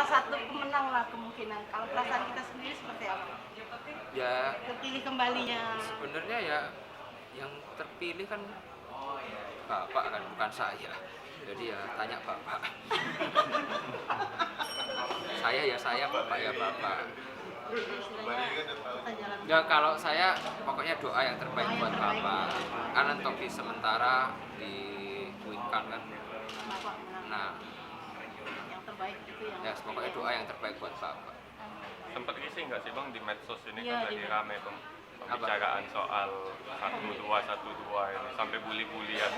salah satu pemenang lah kemungkinan. Kalau perasaan kita sendiri seperti apa? Ya Terpilih kembalinya. sebenarnya ya yang terpilih kan bapak kan, bukan saya. Jadi ya tanya bapak. Saya ya saya, bapak ya bapak. Istilahnya kita jalan. Ya kalau saya pokoknya doa yang terbaik buat bapak. Karena untuk di sementara di Kuitkan kan. Bapak menang. Nah, Yang terbaik itu yang. ya pokoknya doa yang terbaik buat bapak. Sempat risih nggak sih bang di medsos ini Iya, kan di lagi medsos. rame bang pembicaraan soal 1212 ini sampai bully-bulian.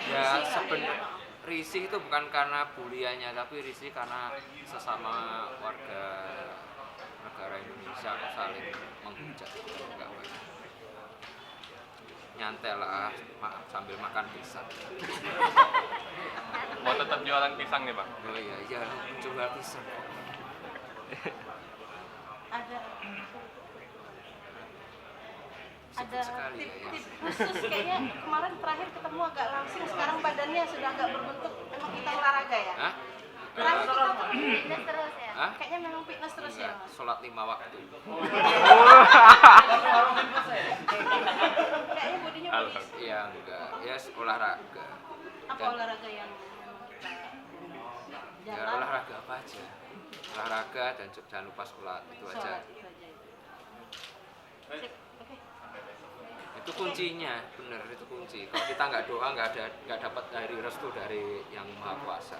Ya sebenarnya risih itu bukan karena buliannya, tapi risih karena sesama warga negara Indonesia kok saling menghujat. Enggak baik. Nyantai lah sambil makan pisang. Mau tetap jualan pisang nih bang? Oh iya, iya jual pisang. Ada Sekali ya, tip-tip khusus kayaknya kemarin terakhir ketemu agak langsing, sekarang badannya sudah agak berbentuk. Memang kita olahraga ya? Hah? Terakhir kita tuh fitness terus ya? Hah? Kayaknya memang fitness terus ya? Enggak, sholat 5 waktu. Kayaknya bodinya bagus. Iya enggak, ya olahraga. Apa Dan- olahraga yang memang kita Ya jalan, olahraga apa aja? Olahraga dan jangan lupa sholat, itu aja. sholat itu aja. Sip, oke. Itu kuncinya, bener itu kunci. Kalau kita nggak doa nggak dapat dari restu dari yang maha kuasa.